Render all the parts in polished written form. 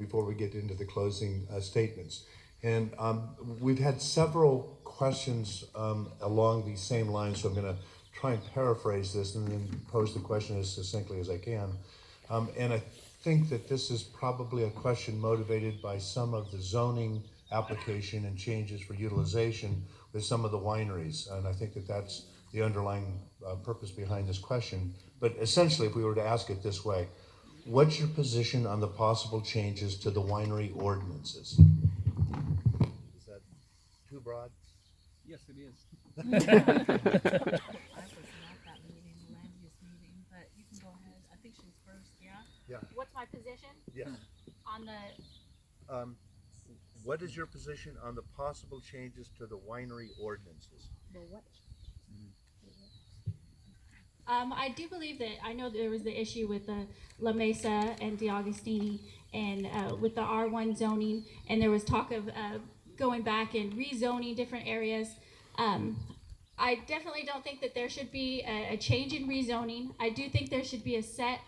before we get into the closing statements. And we've had several questions along these same lines, so I'm going to try and paraphrase this and then pose the question as succinctly as I can. And I think that this is probably a question motivated by some of the zoning application and changes for utilization with some of the wineries. And I think that that's the underlying purpose behind this question. But essentially, if we were to ask it this way, what's your position on the possible changes to the winery ordinances? Is that too broad? Yes, it is. I was not that meeting, the land use meeting, but you can go ahead. I think she's first, yeah? Yeah. What's my position Yeah. on the? What is your position on the possible changes to the winery ordinances? What? I do believe that, I know there was the issue with the La Mesa and DeAugustini and with the R1 zoning, and there was talk of going back and rezoning different areas. I definitely don't think that there should be a change in rezoning. I do think there should be a set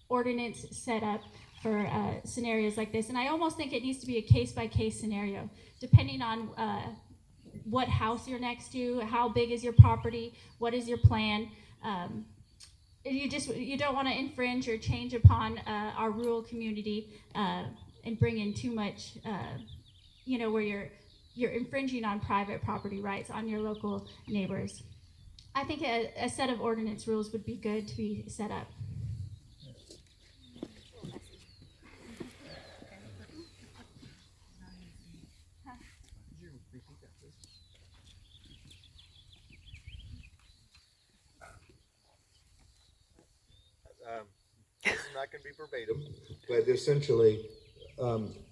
ordinance set up for scenarios like this, and I almost think it needs to be a case-by-case scenario, depending on what house you're next to, how big is your property, what is your plan. You don't want to infringe or change upon our rural community and bring in too much, where you're infringing on private property rights on your local neighbors. I think a set of ordinance rules would be good to be set up. It's not going to be verbatim, but essentially,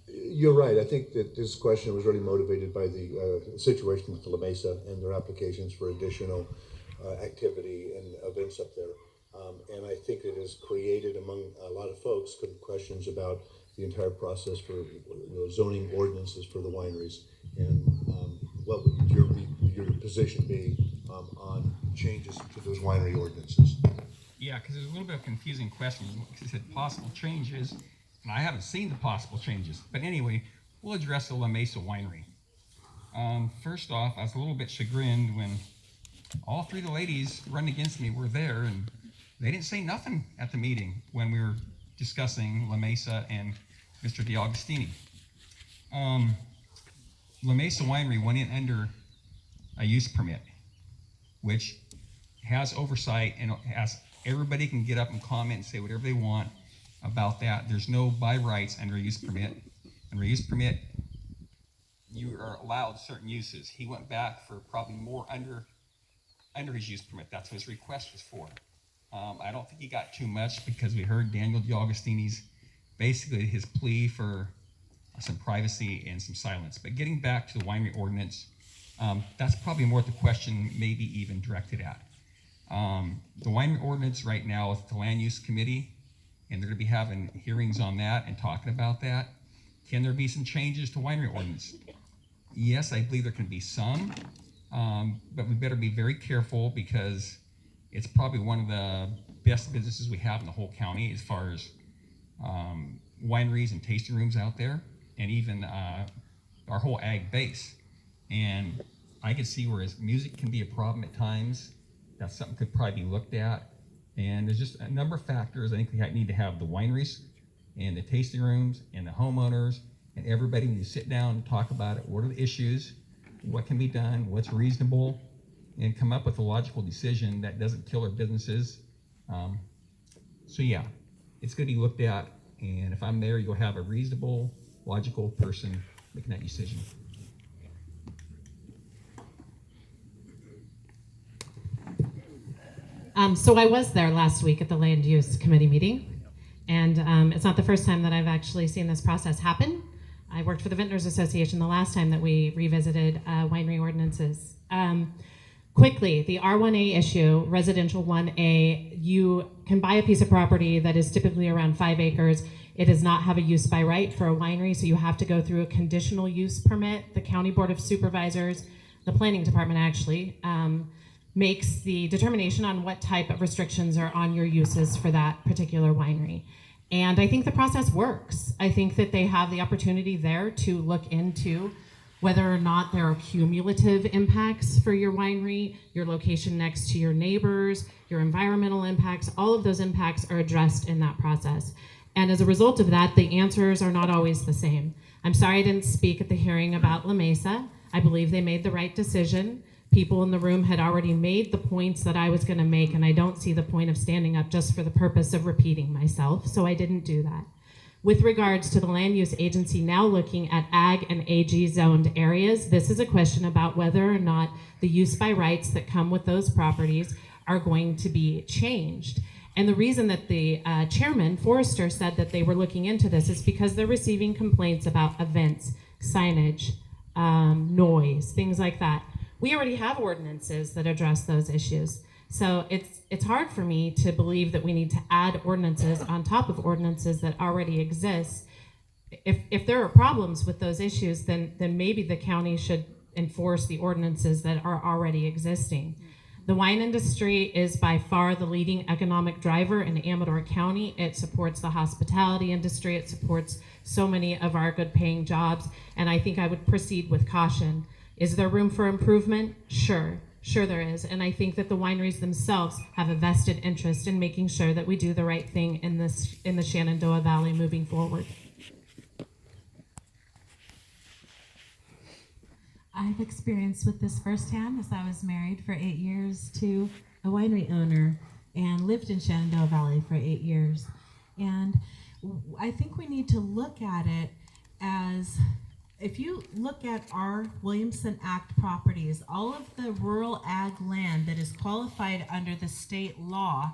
you're right. I think that this question was really motivated by the situation with the La Mesa and their applications for additional activity and events up there. And I think it has created among a lot of folks questions about the entire process for zoning ordinances for the wineries. And what would your position be on changes to those winery ordinances? Yeah, because there's a little bit of a confusing question. It said possible changes, and I haven't seen the possible changes. But anyway, we'll address the La Mesa Winery. First off, I was a little bit chagrined when all three of the ladies running against me were there, and they didn't say nothing at the meeting when we were discussing La Mesa and Mr. DeAugustini. La Mesa Winery went in under a use permit, which has oversight and has everybody can get up and comment and say whatever they want about that. There's no by rights under a use permit. Under a use permit, you are allowed certain uses. He went back for probably more under his use permit. That's what his request was for. I don't think he got too much because we heard Daniel DeAugustini's basically his plea for some privacy and some silence. But getting back to the winery ordinance, that's probably more what the question maybe even directed at. The winery ordinance right now is the land use committee, and they're going to be having hearings on that and talking about that. Can there be some changes to winery ordinance? Yes, I believe there can be some, but we better be very careful because it's probably one of the best businesses we have in the whole county as far as wineries and tasting rooms out there, and even our whole ag base. And I can see whereas music can be a problem at times. That's something could probably be looked at. And there's just a number of factors. I think we need to have the wineries and the tasting rooms and the homeowners and everybody need to sit down and talk about it. What are the issues? What can be done? What's reasonable? And come up with a logical decision that doesn't kill our businesses. So yeah, it's going to be looked at. And if I'm there, you'll have a reasonable, logical person making that decision. So I was there last week at the Land Use Committee meeting, and it's not the first time that I've actually seen this process happen. I worked for the Vintners Association the last time that we revisited winery ordinances. Quickly, the R1A issue, residential 1A, you can buy a piece of property that is typically around 5 acres. It does not have a use by right for a winery, so you have to go through a conditional use permit. The County Board of Supervisors, the Planning Department actually, makes the determination on what type of restrictions are on your uses for that particular winery. And I think the process works. I think that they have the opportunity there to look into whether or not there are cumulative impacts for your winery, your location next to your neighbors, your environmental impacts. All of those impacts are addressed in that process. And as a result of that, the answers are not always the same. I'm sorry I didn't speak at the hearing about La Mesa. I believe they made the right decision. People in the room had already made the points that I was going to make, and I don't see the point of standing up just for the purpose of repeating myself, so I didn't do that. With regards to the land use agency now looking at ag and AG zoned areas, this is a question about whether or not the use by rights that come with those properties are going to be changed. And the reason that the chairman, Forrester, said that they were looking into this is because they're receiving complaints about events, signage, noise, things like that. We already have ordinances that address those issues. So it's hard for me to believe that we need to add ordinances on top of ordinances that already exist. If there are problems with those issues, then maybe the county should enforce the ordinances that are already existing. The wine industry is by far the leading economic driver in Amador County. It supports the hospitality industry. It supports so many of our good paying jobs. And I think I would proceed with caution. Is there room for improvement? Sure there is. And I think that the wineries themselves have a vested interest in making sure that we do the right thing in the Shenandoah Valley moving forward. I've experienced with this firsthand, as I was married for 8 years to a winery owner and lived in Shenandoah Valley for 8 years. And I think we need to look at it as, if you look at our Williamson Act properties, all of the rural ag land that is qualified under the state law,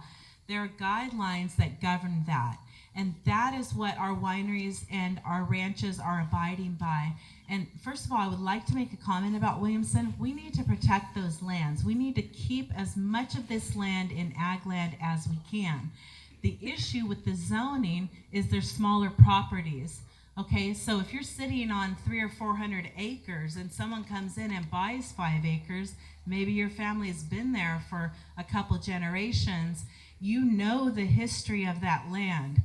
there are guidelines that govern that. And that is what our wineries and our ranches are abiding by. And first of all, I would like to make a comment about Williamson. We need to protect those lands. We need to keep as much of this land in ag land as we can. The issue with the zoning is there's smaller properties. Okay, so if you're sitting on 300 or 400 acres and someone comes in and buys 5 acres, maybe your family's been there for a couple generations, you know the history of that land.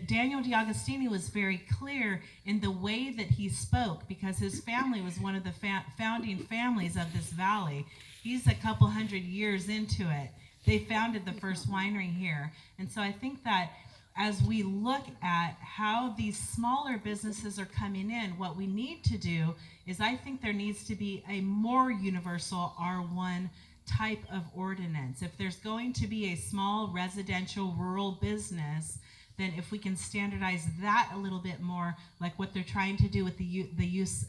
Daniel D'Agostini was very clear in the way that he spoke, because his family was one of the founding families of this valley. He's a couple hundred years into it. They founded the first winery here. And so I think that as we look at how these smaller businesses are coming in, what we need to do is, I think there needs to be a more universal R1 type of ordinance. If there's going to be a small residential rural business, then if we can standardize that a little bit more, like what they're trying to do with the use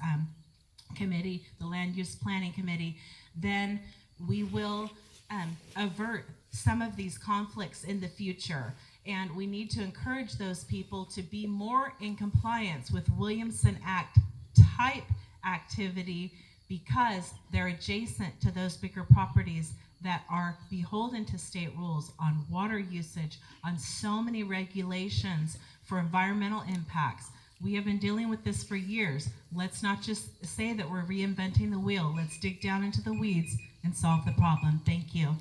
committee, the land use planning committee, then we will avert some of these conflicts in the future. And we need to encourage those people to be more in compliance with Williamson Act type activity, because they're adjacent to those bigger properties that are beholden to state rules on water usage, on so many regulations for environmental impacts. We have been dealing with this for years. Let's not just say that we're reinventing the wheel. Let's dig down into the weeds and solve the problem. Thank you.